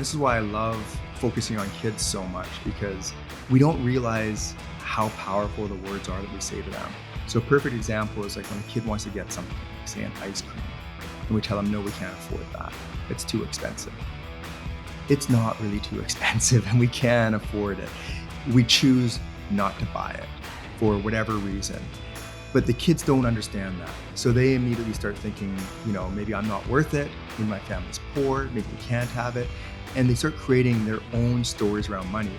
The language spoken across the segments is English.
This is why I love focusing on kids so much, because we don't realize how powerful the words are that we say to them. So a perfect example is like when a kid wants to get something, like say an ice cream, and we tell them, no, we can't afford that. It's too expensive. It's not really too expensive and we can afford it. We choose not to buy it for whatever reason. But the kids don't understand that. So they immediately start thinking, maybe I'm not worth it. Maybe my family's poor. Maybe we can't have it. And they start creating their own stories around money.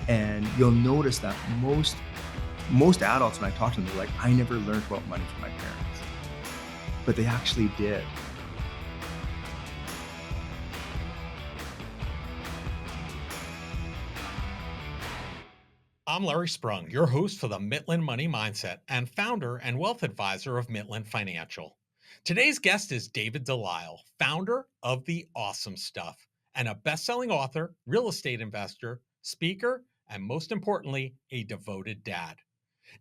And you'll notice that most adults, when I talk to them, they're like, I never learned about money from my parents. But they actually did. I'm Larry Sprung, your host for the Mitlin Money Mindset and founder and wealth advisor of Mitlin Financial. Today's guest is David Delisle, founder of The Awesome Stuff and a best-selling author, real estate investor, speaker, and most importantly, a devoted dad.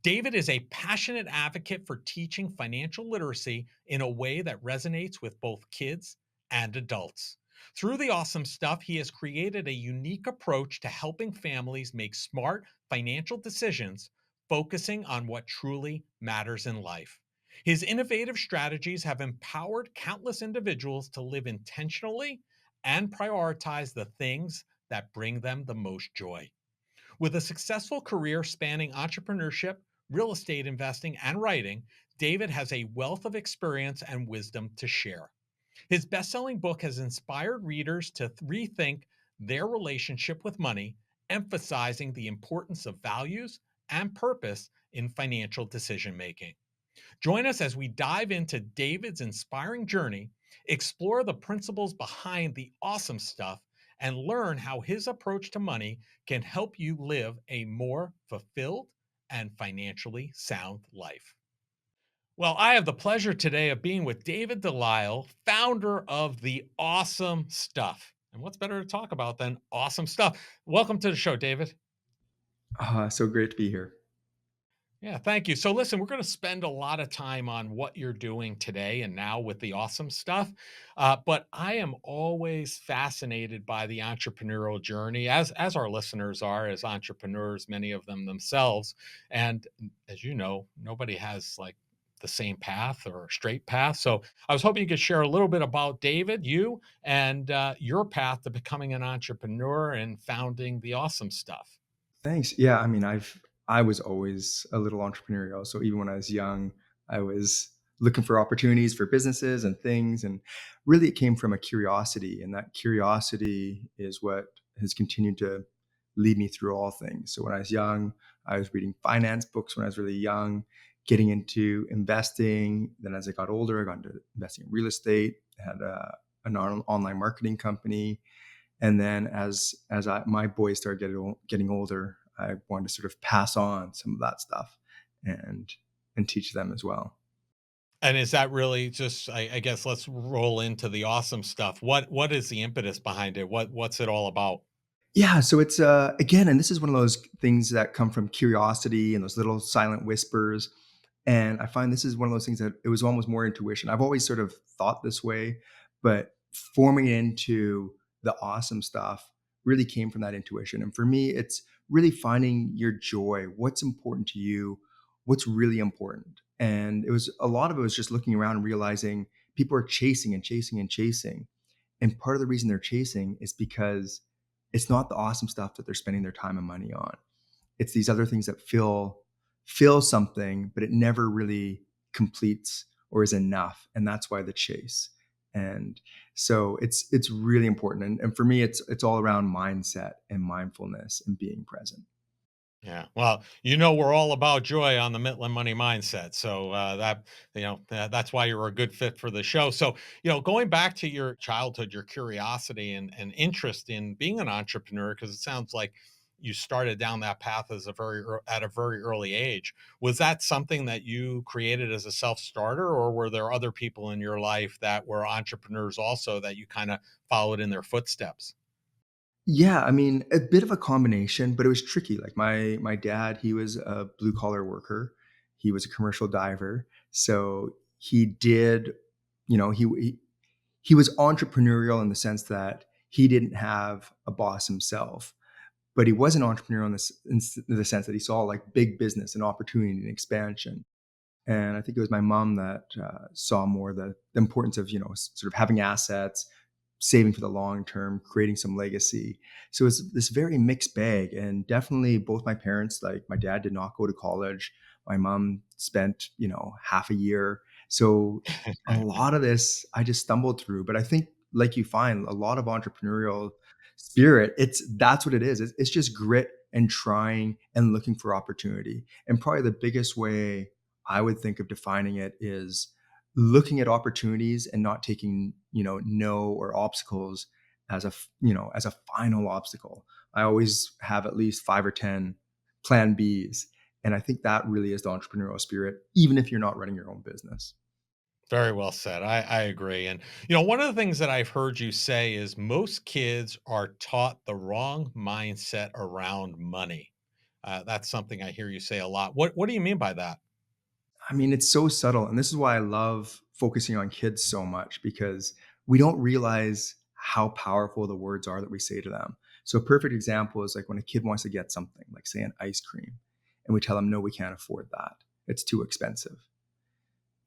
David is a passionate advocate for teaching financial literacy in a way that resonates with both kids and adults. Through The Awesome Stuff, he has created a unique approach to helping families make smart financial decisions, focusing on what truly matters in life. His innovative strategies have empowered countless individuals to live intentionally and prioritize the things that bring them the most joy. With a successful career spanning entrepreneurship, real estate investing, and writing, David has a wealth of experience and wisdom to share. His best selling book has inspired readers to rethink their relationship with money, emphasizing the importance of values and purpose in financial decision making. Join us as we dive into David's inspiring journey, explore the principles behind the awesome stuff, and learn how his approach to money can help you live a more fulfilled and financially sound life. Well, I have the pleasure today of being with David Delisle, founder of The Awesome Stuff. And what's better to talk about than awesome stuff? Welcome to the show, David. So great to be here. Yeah, thank you. So, listen, we're going to spend a lot of time on what you're doing today and now with the awesome stuff. But I am always fascinated by the entrepreneurial journey, as our listeners are, as entrepreneurs, many of them themselves. And as you know, nobody has like the same path or a straight path. So, I was hoping you could share a little bit about David, you, and your path to becoming an entrepreneur and founding the awesome stuff. Thanks. Yeah, I mean, I was always a little entrepreneurial. So even when I was young, I was looking for opportunities for businesses and things. And really it came from a curiosity. And that curiosity is what has continued to lead me through all things. So when I was young, I was reading finance books when I was really young, getting into investing. Then as I got older, I got into investing in real estate, had an online marketing company. And then as my boys started getting older, I wanted to sort of pass on some of that stuff and teach them as well. And is that really just I guess let's roll into the awesome stuff. What is the impetus behind it? What's it all about? Yeah, so it's again, and this is one of those things that come from curiosity and those little silent whispers. And I find this is one of those things that it was almost more intuition. I've always sort of thought this way, but forming it into the awesome stuff really came from that intuition. And for me, it's really finding your joy, what's important to you, what's really important. And a lot of it was just looking around and realizing people are chasing and chasing and chasing. And part of the reason they're chasing is because it's not the awesome stuff that they're spending their time and money on. It's these other things that feel something, but it never really completes or is enough. And that's why the chase. And so it's really important. And for me, it's all around mindset and mindfulness and being present. Yeah. Well, you know we're all about joy on the Mitlin Money Mindset. So that's why you're a good fit for the show. So, going back to your childhood, your curiosity and interest in being an entrepreneur, because it sounds like you started down that path at a very early age. Was that something that you created as a self-starter, or were there other people in your life that were entrepreneurs also that you kind of followed in their footsteps? Yeah, I mean, a bit of a combination, but it was tricky. Like my dad, he was a blue collar worker. He was a commercial diver. So he did, he was entrepreneurial in the sense that He didn't have a boss himself, but he was an entrepreneur in the sense that he saw like big business and opportunity and expansion. And I think it was my mom that saw more the importance of, sort of having assets, saving for the long term, creating some legacy. So it's this very mixed bag. And definitely both my parents, like my dad did not go to college. My mom spent, half a year. So a lot of this I just stumbled through. But I think, like you find, a lot of entrepreneurial spirit, that's what it is. It's just grit and trying and looking for opportunity. And probably the biggest way I would think of defining it is looking at opportunities and not taking, no or obstacles as a final obstacle. I always have at least 5 or 10 plan Bs. And I think that really is the entrepreneurial spirit, even if you're not running your own business. Very well said. I agree. And, one of the things that I've heard you say is most kids are taught the wrong mindset around money. That's something I hear you say a lot. What do you mean by that? I mean, it's so subtle. And this is why I love focusing on kids so much, because we don't realize how powerful the words are that we say to them. So, a perfect example is like when a kid wants to get something, like say an ice cream, and we tell them, no, we can't afford that. It's too expensive.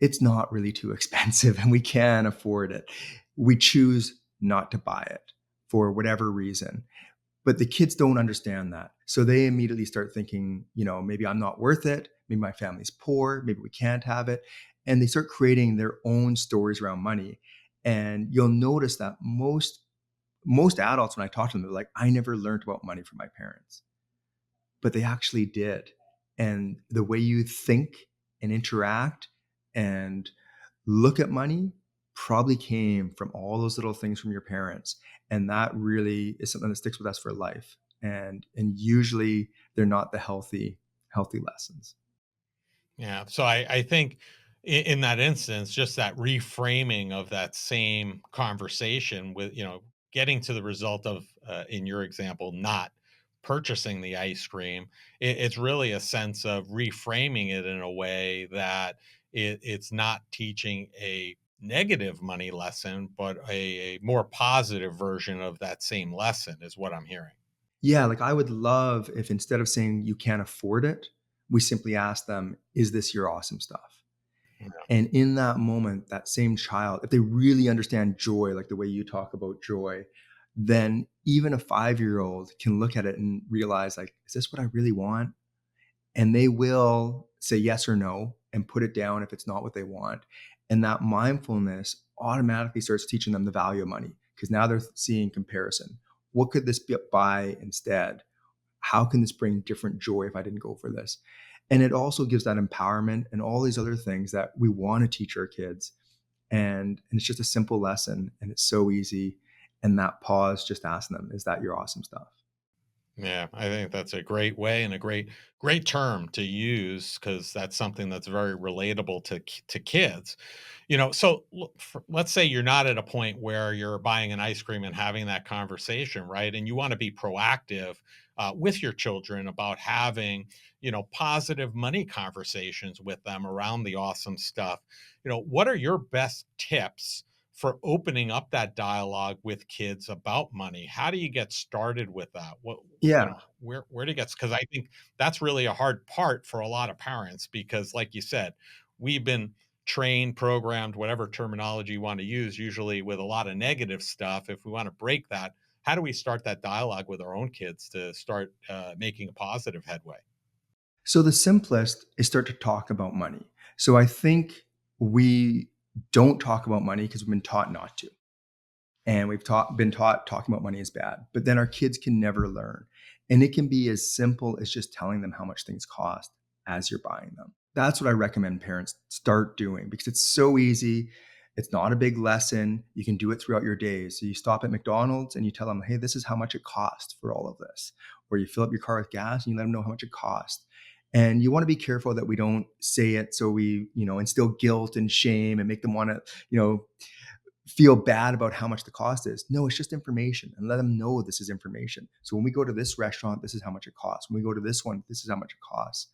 It's not really too expensive and we can afford it. We choose not to buy it for whatever reason. But the kids don't understand that. So they immediately start thinking, maybe I'm not worth it. Maybe my family's poor. Maybe we can't have it. And they start creating their own stories around money. And you'll notice that most adults, when I talk to them, they're like, I never learned about money from my parents, but they actually did. And the way you think and interact and look at money probably came from all those little things from your parents. And that really is something that sticks with us for life. And usually they're not the healthy lessons. Yeah. So I think in that instance, just that reframing of that same conversation with, getting to the result of, in your example, not purchasing the ice cream, it's really a sense of reframing it in a way that it's not teaching a negative money lesson, but a more positive version of that same lesson, is what I'm hearing. Yeah, like I would love if instead of saying you can't afford it, we simply ask them, is this your awesome stuff? And in that moment, that same child, if they really understand joy, like the way you talk about joy, then even a 5-year-old can look at it and realize, like, is this what I really want? And they will say yes or no and put it down if it's not what they want. And that mindfulness automatically starts teaching them the value of money, because now they're seeing comparison. What could this buy instead? How can this bring different joy if I didn't go for this? And it also gives that empowerment and all these other things that we want to teach our kids. And it's just a simple lesson and it's so easy. And that pause, just asking them, is that your awesome stuff? Yeah, I think that's a great way and a great term to use because that's something that's very relatable to kids. So let's say you're not at a point where you're buying an ice cream and having that conversation, right? And you want to be proactive with your children about having, positive money conversations with them around the awesome stuff. What are your best tips for opening up that dialogue with kids about money? How do you get started with that? Yeah. Where do you get? Because I think that's really a hard part for a lot of parents because, like you said, we've been trained, programmed, whatever terminology you want to use, usually with a lot of negative stuff. If we want to break that, how do we start that dialogue with our own kids to start making a positive headway? So the simplest is start to talk about money. So I think we don't talk about money because we've been taught not to. And been taught talking about money is bad, but then our kids can never learn. And it can be as simple as just telling them how much things cost as you're buying them. That's what I recommend parents start doing, because it's so easy. It's not a big lesson. You can do it throughout your days. So you stop at McDonald's and you tell them, hey, this is how much it costs for all of this. Or you fill up your car with gas and you let them know how much it costs. And you want to be careful that we don't say it so we, instill guilt and shame and make them want to, feel bad about how much the cost is. No, it's just information, and let them know this is information. So when we go to this restaurant, this is how much it costs. When we go to this one, this is how much it costs.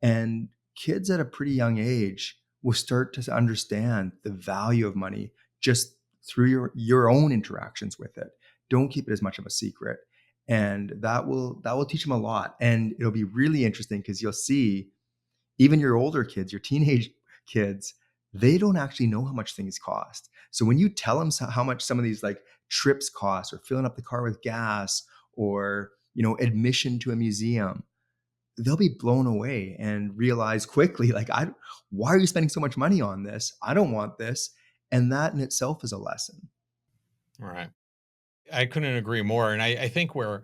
And kids at a pretty young age will start to understand the value of money just through your own interactions with it. don't keep it as much of a secret. And that will teach them a lot. And it'll be really interesting because you'll see even your older kids, your teenage kids, they don't actually know how much things cost. So when you tell them how much some of these like trips cost, or filling up the car with gas, or admission to a museum, they'll be blown away and realize quickly, like, why are you spending so much money on this? I don't want this. And that in itself is a lesson. Right. I couldn't agree more. And I think where,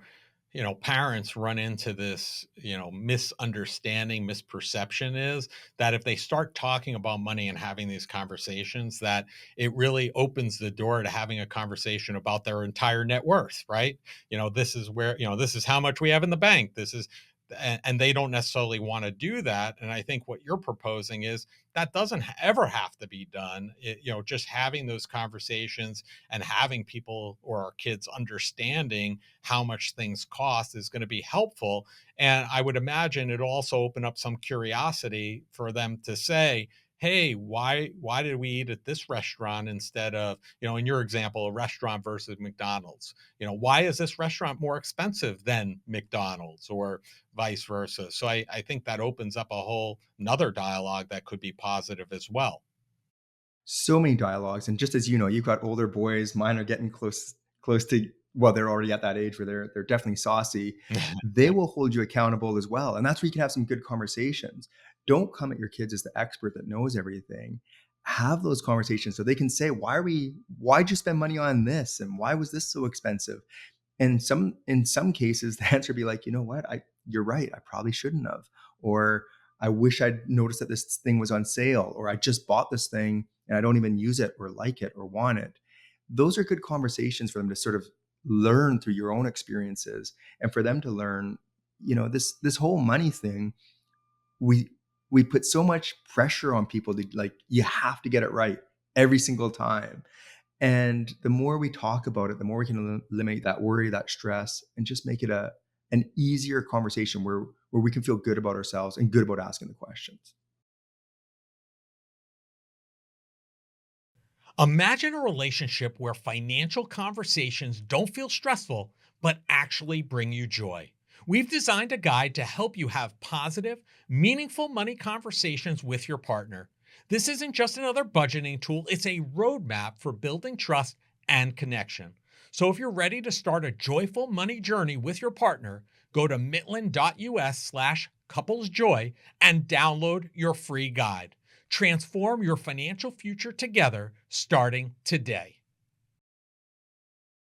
parents run into this, misunderstanding, misperception is that if they start talking about money and having these conversations, that it really opens the door to having a conversation about their entire net worth, right? This is where, this is how much we have in the bank. This is, and they don't necessarily want to do that. And I think what you're proposing is that doesn't ever have to be done. Just having those conversations and having people or our kids understanding how much things cost is going to be helpful. And I would imagine it'll also open up some curiosity for them to say, hey, why did we eat at this restaurant instead of, in your example, a restaurant versus McDonald's? Why is this restaurant more expensive than McDonald's, or vice versa? So I think that opens up a whole another dialogue that could be positive as well. So many dialogues, and just as you've got older boys, mine are getting close to, well, they're already at that age where they're definitely saucy. They will hold you accountable as well, and that's where you can have some good conversations. Don't come at your kids as the expert that knows everything. Have those conversations so they can say, why'd you spend money on this, and why was this so expensive? And in some cases, the answer would be like, you know what, you're right, I probably shouldn't have. Or I wish I'd noticed that this thing was on sale, or I just bought this thing and I don't even use it or like it or want it. Those are good conversations for them to sort of learn through your own experiences, and for them to learn, this whole money thing, we we put so much pressure on people to, like, you have to get it right every single time. And the more we talk about it, the more we can eliminate that worry, that stress, and just make it an easier conversation where we can feel good about ourselves and good about asking the questions. Imagine a relationship where financial conversations don't feel stressful, but actually bring you joy. We've designed a guide to help you have positive, meaningful money conversations with your partner. This isn't just another budgeting tool, it's a roadmap for building trust and connection. So if you're ready to start a joyful money journey with your partner, go to mitlin.us/couplesjoy and download your free guide. Transform your financial future together starting today.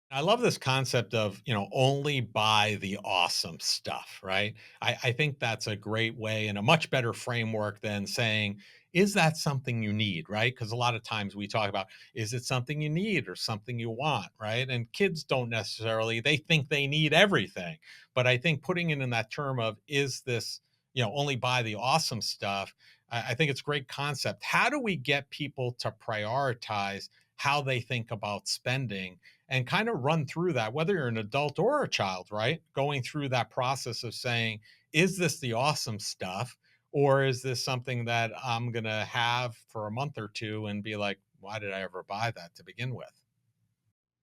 I love this concept of, only buy the awesome stuff, right? I think that's a great way and a much better framework than saying, is that something you need, right? Because a lot of times we talk about, is it something you need or something you want, right? And kids don't necessarily, they think they need everything. But I think putting it in that term of, is this, only buy the awesome stuff, I think it's a great concept. How do we get people to prioritize how they think about spending and kind of run through that, whether you're an adult or a child, right? Going through that process of saying, is this the awesome stuff? Or is this something that I'm going to have for a month or two and be like, why did I ever buy that to begin with?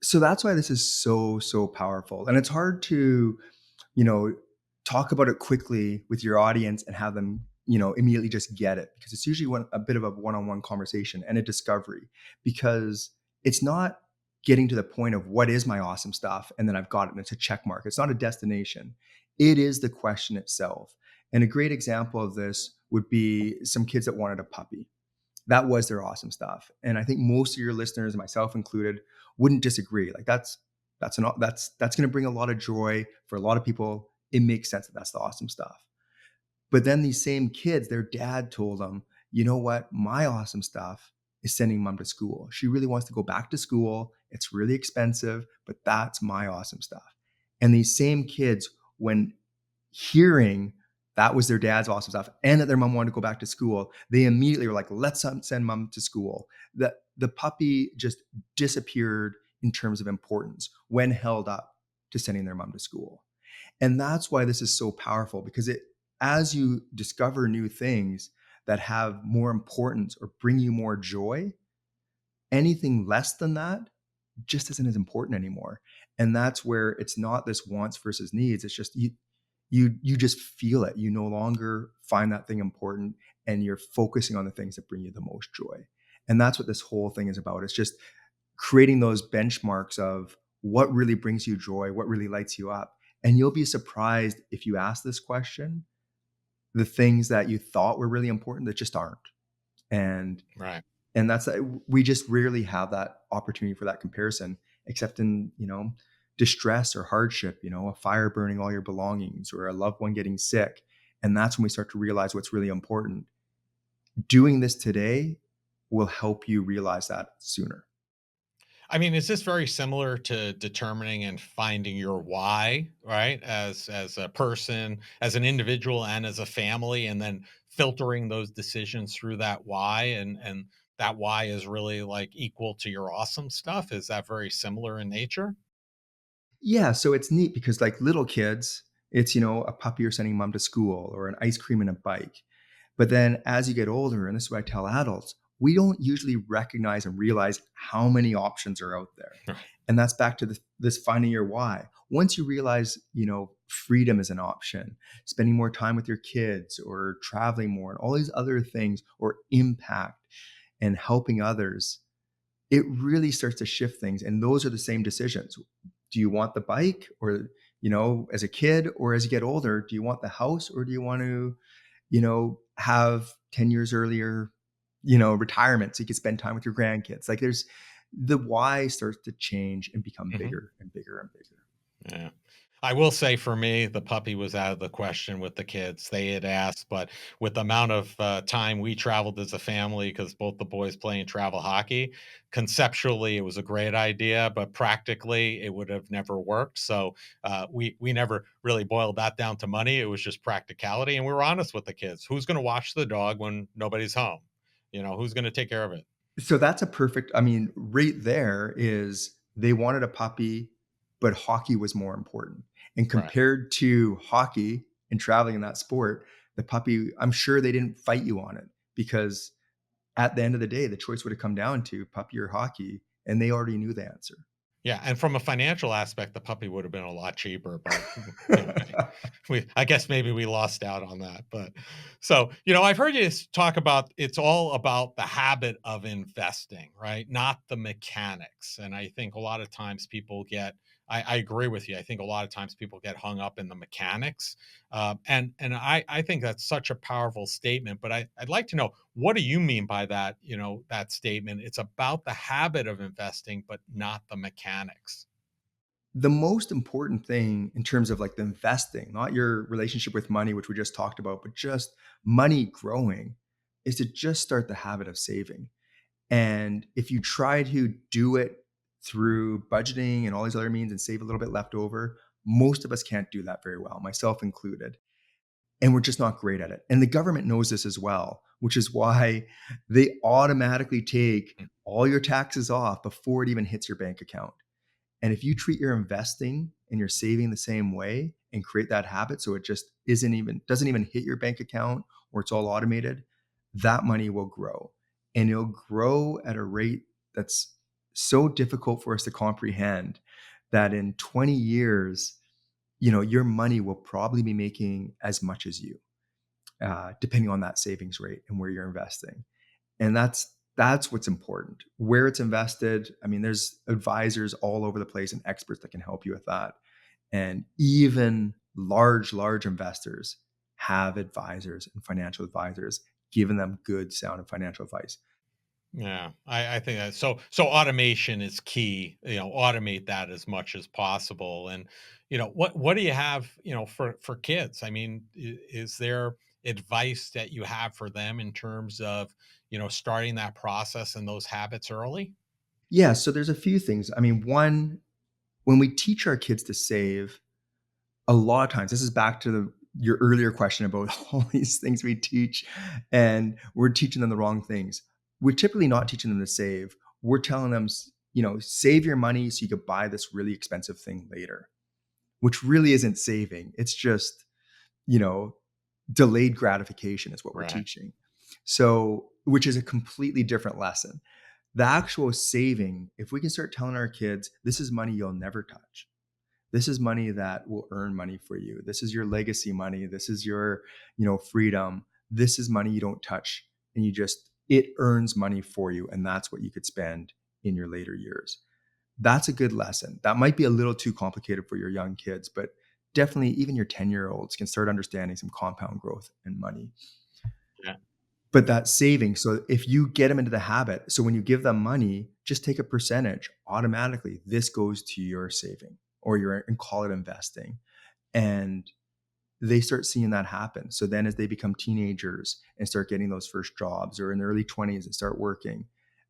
So that's why this is so, so powerful. And it's hard to, you know, talk about it quickly with your audience and have them, immediately just get it, because it's usually a bit of a one-on-one conversation and a discovery, because it's not getting to the point of what is my awesome stuff and then I've got it and it's a check mark. It's not a destination. It is the question itself. And a great example of this would be some kids that wanted a puppy. That was their awesome stuff. And I think most of your listeners, myself included, wouldn't disagree. Like that's going to bring a lot of joy for a lot of people. It makes sense that that's the awesome stuff. But then these same kids, their dad told them, you know what? My awesome stuff is sending mom to school. She really wants to go back to school. It's really expensive, but that's my awesome stuff. And these same kids, when hearing that was their dad's awesome stuff and that their mom wanted to go back to school, they immediately were like, let's send mom to school. The puppy just disappeared in terms of importance when held up to sending their mom to school. And that's why this is so powerful, because as you discover new things that have more importance or bring you more joy, anything less than that just isn't as important anymore. And that's where it's not this wants versus needs. It's just you just feel it. You no longer find that thing important, and you're focusing on the things that bring you the most joy. And that's what this whole thing is about. It's just creating those benchmarks of what really brings you joy, what really lights you up. And you'll be surprised if you ask this question, the things that you thought were really important that just aren't. And Right. and that's we just rarely have that opportunity for that comparison, except in, distress or hardship, a fire burning all your belongings or a loved one getting sick. And that's when we start to realize what's really important. Doing this today will help you realize that sooner. I mean, is this very similar to determining and finding your why, right? As a person, as an individual, and as a family, and then filtering those decisions through that why, and that why is really like equal to your awesome stuff. Is that very similar in nature? Yeah, so it's neat because like little kids, it's, a puppy or sending mom to school or an ice cream and a bike. But then as you get older, and this is what I tell adults, we don't usually recognize and realize how many options are out there. And that's back to this finding your why. Once you realize, freedom is an option, spending more time with your kids or traveling more and all these other things, or impact and helping others, it really starts to shift things. And those are the same decisions. Do you want the bike, or, as a kid, or as you get older, do you want the house, or do you want to, have 10 years earlier, retirement so you can spend time with your grandkids? Like there's the why starts to change and become Mhm. bigger and bigger and bigger. Yeah. I will say for me, the puppy was out of the question with the kids. They had asked, but with the amount of time we traveled as a family, because both the boys playing travel hockey, conceptually it was a great idea, but practically it would have never worked. So we never really boiled that down to money. It was just practicality, and we were honest with the kids. Who's going to watch the dog when nobody's home? Who's going to take care of it? So that's a perfect, I mean, right there is they wanted a puppy, but hockey was more important. And Right. compared to hockey and traveling in that sport, the puppy, I'm sure they didn't fight you on it, because at the end of the day, the choice would have come down to puppy or hockey, and they already knew the answer. Yeah, and from a financial aspect, the puppy would have been a lot cheaper, but, I guess maybe we lost out on that, but so, I've heard you talk about it's all about the habit of investing, right? Not the mechanics, and I think a lot of times people get I agree with you. I think a lot of times people get hung up in the mechanics, and I think that's such a powerful statement, but I'd like to know, what do you mean by that, that statement? It's about the habit of investing, but not the mechanics. The most important thing in terms of like the investing, not your relationship with money, which we just talked about, but just money growing, is to just start the habit of saving. And if you try to do it through budgeting and all these other means and save a little bit left over, most of us can't do that very well, myself included. And we're just not great at it. And the government knows this as well, which is why they automatically take Mm. all your taxes off before it even hits your bank account. And if you treat your investing and your saving the same way and create that habit so it just doesn't even hit your bank account, or it's all automated, that money will grow. And it'll grow at a rate that's so difficult for us to comprehend that in 20 years, your money will probably be making as much as you, depending on that savings rate and where you're investing. And that's what's important. Where it's invested, I mean, there's advisors all over the place and experts that can help you with that. And even large investors have advisors and financial advisors giving them good sound financial advice. Yeah, I think that so automation is key. Automate that as much as possible. And what do you have, for kids? I mean, is there advice that you have for them in terms of starting that process and those habits early? Yeah, so there's a few things. I mean, one, when we teach our kids to save, a lot of times, this is back to your earlier question about all these things we teach, and we're teaching them the wrong things. We're typically not teaching them to save. We're telling them, save your money so you could buy this really expensive thing later, which really isn't saving. It's just, you know, delayed gratification is what we're Right. teaching. So, which is a completely different lesson. The actual saving, if we can start telling our kids, this is money you'll never touch. This is money that will earn money for you. This is your legacy money. This is your, freedom. This is money you don't touch, and it earns money for you, and that's what you could spend in your later years. That's a good lesson. That might be a little too complicated for your young kids, but definitely even your 10-year-olds can start understanding some compound growth and money. Yeah. But that saving, so if you get them into the habit, so when you give them money, just take a percentage automatically. This goes to your saving or your, and call it investing. And they start seeing that happen. So then as they become teenagers and start getting those first jobs, or in their early 20s and start working,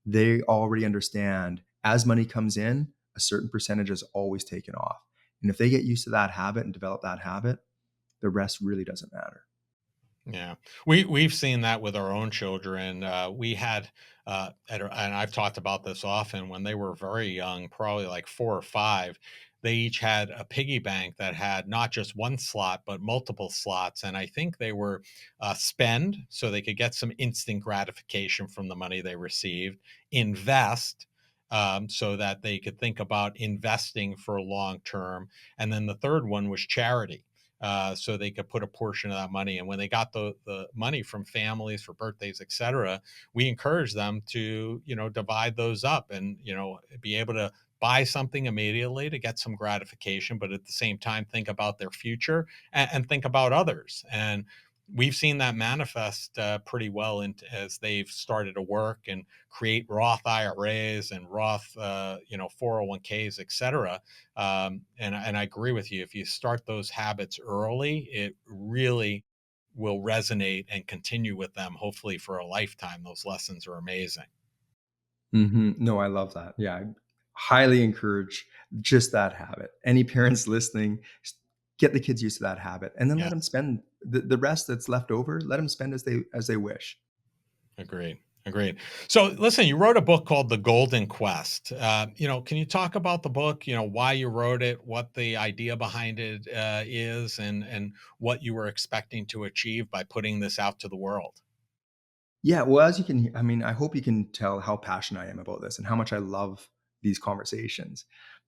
they already understand as money comes in, a certain percentage is always taken off. And if they get used to that habit and develop that habit, the rest really doesn't matter. Yeah, we've seen that with our own children. We had, and I've talked about this often. When they were very young, probably like 4 or 5, they each had a piggy bank that had not just one slot but multiple slots. And I think they were spend so they could get some instant gratification from the money they received, invest. So that they could think about investing for long term. And then the third one was charity, so they could put a portion of that money. And when they got the money from families for birthdays, et cetera, we encouraged them to, divide those up and, be able to buy something immediately to get some gratification, but at the same time, think about their future and think about others. And we've seen that manifest pretty well as they've started to work and create Roth IRAs and Roth, 401ks, et cetera. And I agree with you. If you start those habits early, it really will resonate and continue with them, hopefully for a lifetime. Those lessons are amazing. No, I love that. Yeah, I highly encourage just that habit. Any parents listening, get the kids used to that habit, and then let them Yes. spend the rest that's left over. Let them spend as they wish. Agreed. Agreed. So, listen, you wrote a book called The Golden Quest. Can you talk about the book? Why you wrote it, what the idea behind it is, and what you were expecting to achieve by putting this out to the world. Yeah, well, as you can, I mean, I hope you can tell how passionate I am about this and how much I love these conversations.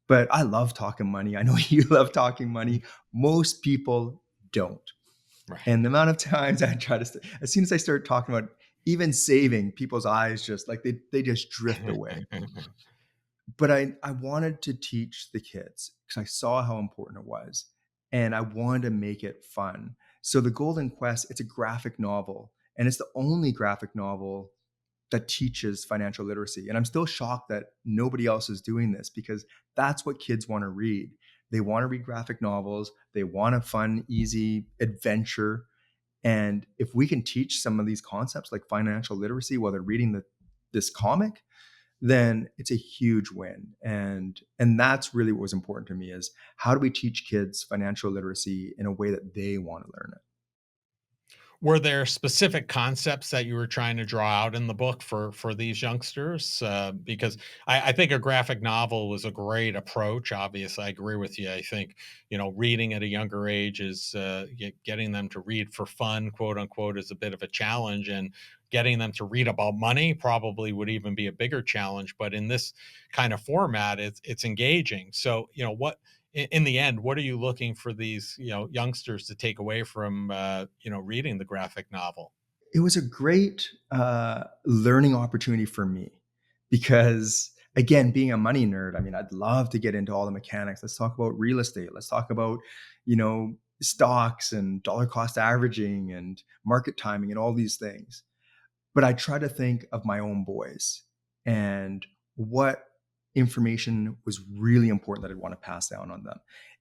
But I love talking money. I know you love talking Mhm. money. Most people don't. Right. And the amount of times I try to, as soon as I start talking about even saving, people's eyes just like they just drift away. But I wanted to teach the kids because I saw how important it was, and I wanted to make it fun. So the Golden Quest, it's a graphic novel, and it's the only graphic novel that teaches financial literacy. And I'm still shocked that nobody else is doing this because that's what kids want to read. They want to read graphic novels. They want a fun, easy adventure. And if we can teach some of these concepts like financial literacy while they're reading this comic, then it's a huge win. And that's really what was important to me is how do we teach kids financial literacy in a way that they want to learn it? Were there specific concepts that you were trying to draw out in the book for these youngsters? Because I think a graphic novel was a great approach. Obviously, I agree with you. I think reading at a younger age is getting them to read for fun, quote unquote, is a bit of a challenge, and getting them to read about money probably would even be a bigger challenge. But in this kind of format, it's engaging. So what in the end, what are you looking for these, youngsters to take away from, reading the graphic novel? It was a great learning opportunity for me because, again, being a money nerd, I mean, I'd love to get into all the mechanics. Let's talk about real estate. Let's talk about, stocks and dollar cost averaging and market timing and all these things. But I try to think of my own boys and what information was really important that I'd want to pass down on them.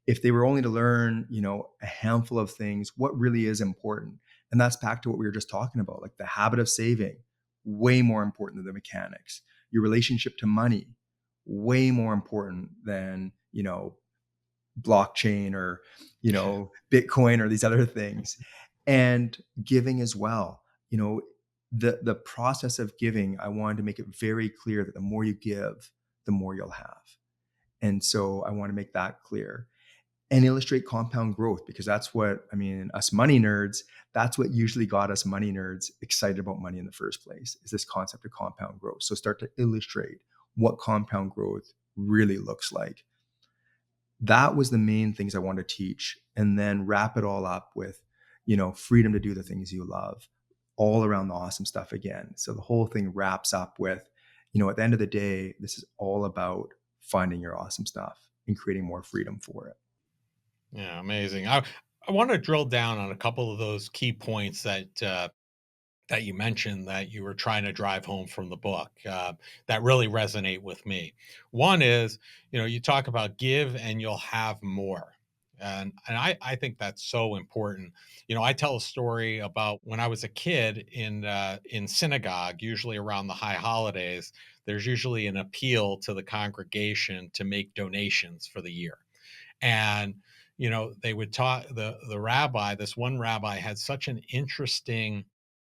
If they were only to learn, a handful of things, what really is important? And that's back to what we were just talking about, like the habit of saving, way more important than the mechanics. Your relationship to money, way more important than, blockchain or, Bitcoin or these other things. And giving as well. The process of giving, I wanted to make it very clear that the more you give, the more you'll have. And so I want to make that clear and illustrate compound growth because that's what, I mean, us money nerds, that's what usually got us money nerds excited about money in the first place is this concept of compound growth. So start to illustrate what compound growth really looks like. That was the main things I wanted to teach, and then wrap it all up with, freedom to do the things you love, all around the awesome stuff again. So the whole thing wraps up with, at the end of the day, this is all about finding your awesome stuff and creating more freedom for it. Yeah, amazing. I want to drill down on a couple of those key points that you mentioned that you were trying to drive home from the book that really resonate with me. One is, you talk about give and you'll have more. And I think that's so important. I tell a story about when I was a kid in synagogue, usually around the high holidays. There's usually an appeal to the congregation to make donations for the year, and they would talk. The rabbi, this one rabbi, had such an interesting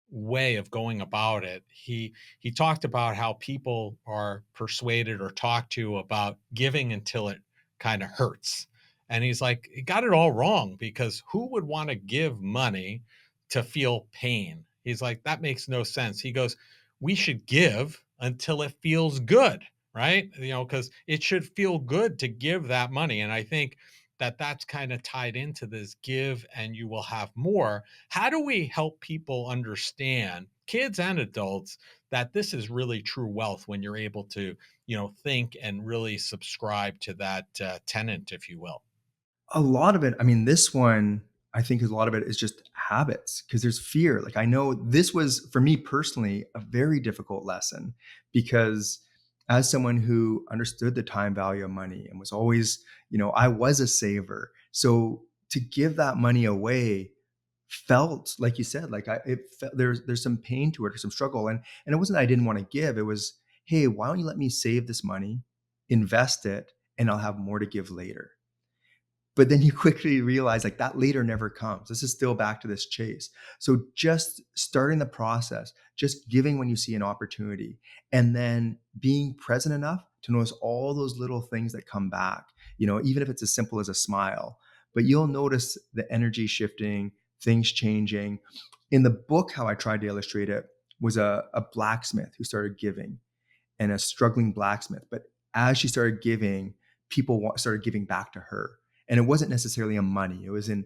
way of going about it. He talked about how people are persuaded or talked to about giving until it kind of hurts. And he's like, he got it all wrong, because who would want to give money to feel pain? He's like, that makes no sense. He goes, we should give until it feels good, right? Because it should feel good to give that money. And I think that that's kind of tied into this give and you will have more. How do we help people understand, kids and adults, that this is really true wealth when you're able to, think and really subscribe to that tenant, if you will? A lot of it, I mean, this one, I think a lot of it is just habits because there's fear. Like, I know this was, for me personally, a very difficult lesson because as someone who understood the time value of money and was always, I was a saver. So to give that money away felt, like you said, like there's some pain to it or some struggle. And it wasn't that I didn't want to give. It was, hey, why don't you let me save this money, invest it, and I'll have more to give later. But then you quickly realize like that later never comes. This is still back to this chase. So just starting the process, just giving when you see an opportunity, and then being present enough to notice all those little things that come back, even if it's as simple as a smile. But you'll notice the energy shifting, things changing. In the book, how I tried to illustrate it was a blacksmith who started giving, and a struggling blacksmith. But as she started giving, people started giving back to her. And it wasn't necessarily in money. It was in,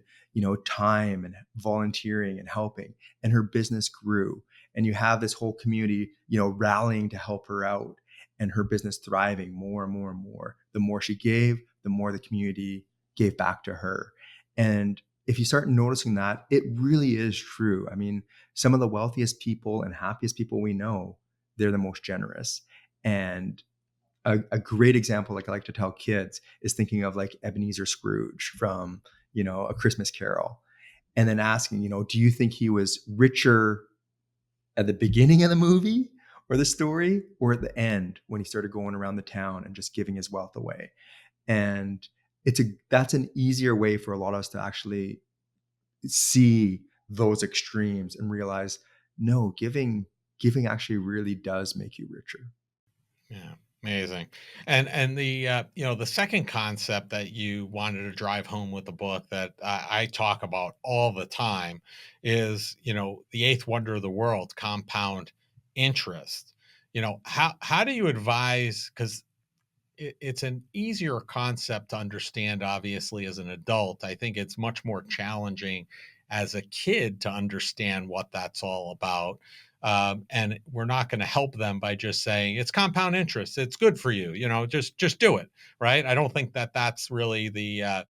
time and volunteering and helping. And her business grew. And you have this whole community, rallying to help her out, and her business thriving more and more and more. The more she gave, the more the community gave back to her. And if you start noticing that, it really is true. I mean, some of the wealthiest people and happiest people we know, they're the most generous. And a great example, like I like to tell kids, is thinking of like Ebenezer Scrooge from, A Christmas Carol, and then asking, do you think he was richer at the beginning of the movie or the story, or at the end when he started going around the town and just giving his wealth away? And that's an easier way for a lot of us to actually see those extremes and realize, no, giving actually really does make you richer. Yeah, amazing. And the second concept that you wanted to drive home with the book that I talk about all the time is, the eighth wonder of the world, compound interest. How do you advise? Because it's an easier concept to understand, obviously, as an adult. I think it's much more challenging as a kid to understand what that's all about. And we're not going to help them by just saying it's compound interest, it's good for you, just do it, right? I don't think that that's really the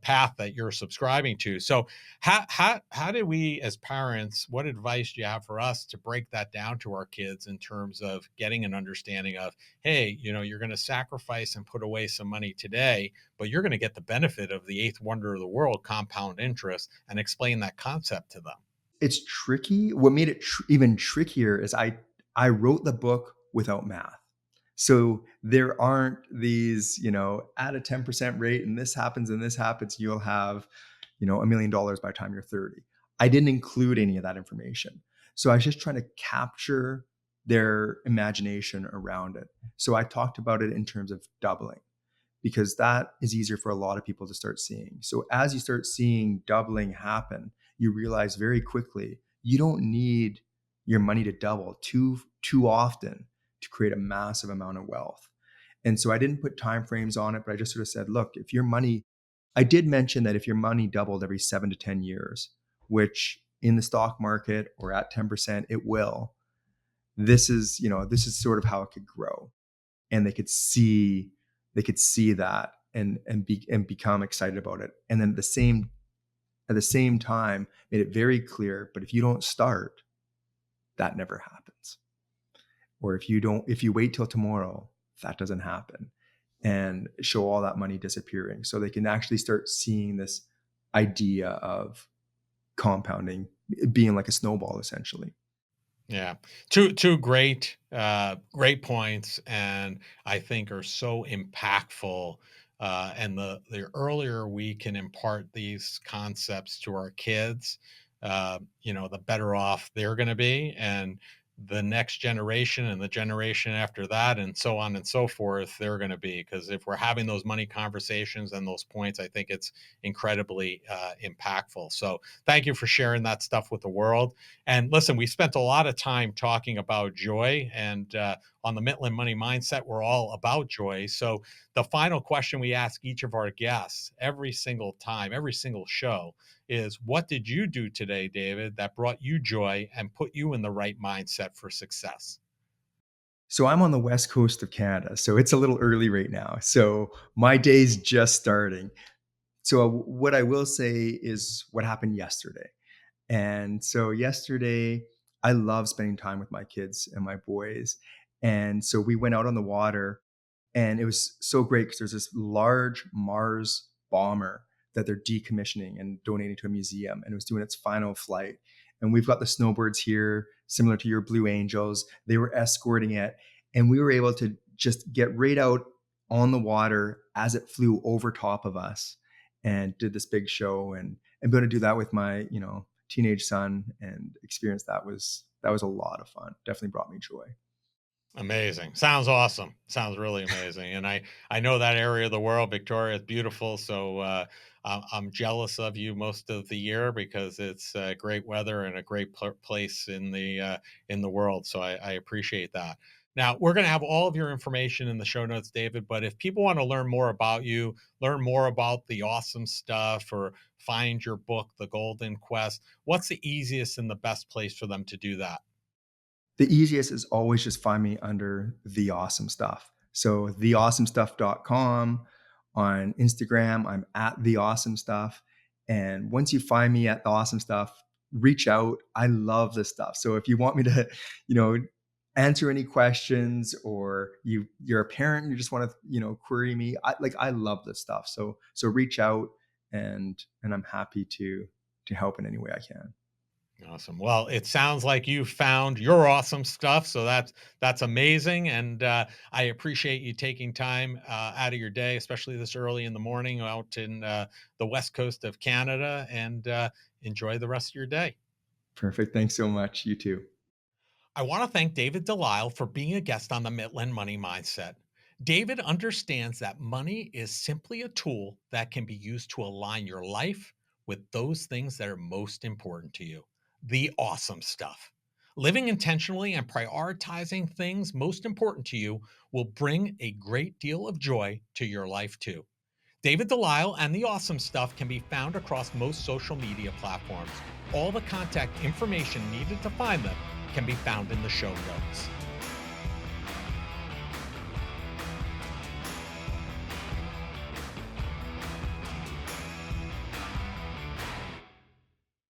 path that you're subscribing to. So how do we, as parents, what advice do you have for us to break that down to our kids in terms of getting an understanding of, hey, you're going to sacrifice and put away some money today, but you're going to get the benefit of the eighth wonder of the world, compound interest, and explain that concept to them? It's tricky. What made it even trickier is I wrote the book without math. So there aren't these, at a 10% rate and this happens, you'll have, $1 million by the time you're 30. I didn't include any of that information. So I was just trying to capture their imagination around it. So I talked about it in terms of doubling, because that is easier for a lot of people to start seeing. So as you start seeing doubling happen, you realize very quickly you don't need your money to double too often to create a massive amount of wealth. And so I didn't put time frames on it, but I just sort of said, look, if your money, I did mention that if your money doubled every 7 to 10 years, which in the stock market or at 10%, it will, this is sort of how it could grow. And they could see that and become excited about it. And then at the same time, made it very clear, but if you don't start, that never happens. Or if you wait till tomorrow, that doesn't happen. And show all that money disappearing. So they can actually start seeing this idea of compounding being like a snowball, essentially. Yeah. Two great points, and I think are so impactful. And the earlier we can impart these concepts to our kids, the better off they're going to be, and the next generation and the generation after that, and so on and so forth, they're going to be. Because if we're having those money conversations and those points, I think it's incredibly impactful. So thank you for sharing that stuff with the world. And listen, we spent a lot of time talking about joy, and on the Mitlin Money Mindset, we're all about joy. So, the final question we ask each of our guests every single time, every single show is, what did you do today, David, that brought you joy and put you in the right mindset for success? So I'm on the west coast of Canada, so it's a little early right now. So my day's just starting. So what I will say is what happened yesterday. And so yesterday, I love spending time with my kids and my boys. And so we went out on the water, and it was so great because there's this large Mars bomber that they're decommissioning and donating to a museum, and it was doing its final flight. And we've got the snowbirds here, similar to your Blue Angels. They were escorting it, and we were able to just get right out on the water as it flew over top of us and did this big show. And being able to do that with my teenage son and experience that was a lot of fun. Definitely brought me joy. Amazing. Sounds awesome. Sounds really amazing. And I know that area of the world, Victoria, is beautiful. So I'm jealous of you most of the year because it's great weather and a great place in the world. So I appreciate that. Now we're going to have all of your information in the show notes, David. But if people want to learn more about you, learn more about the awesome stuff, or find your book, The Golden Quest, what's the easiest and the best place for them to do that? The easiest is always just find me under The Awesome Stuff. So theawesomestuff.com. On Instagram, I'm at The Awesome Stuff. And once you find me at The Awesome Stuff, reach out. I love this stuff. So if you want me to, you know, answer any questions, or you're a parent and you just want to, query me, I love this stuff. So reach out, and I'm happy to help in any way I can. Awesome. Well, it sounds like you found your awesome stuff, so that's amazing, and I appreciate you taking time out of your day, especially this early in the morning, out in the west coast of Canada, and enjoy the rest of your day. Perfect. Thanks so much. You too. I want to thank David Delisle for being a guest on the Mitlin Money Mindset. David understands that money is simply a tool that can be used to align your life with those things that are most important to you, the awesome stuff. Living intentionally and prioritizing things most important to you will bring a great deal of joy to your life too. David Delisle and the awesome stuff can be found across most social media platforms. All the contact information needed to find them can be found in the show notes.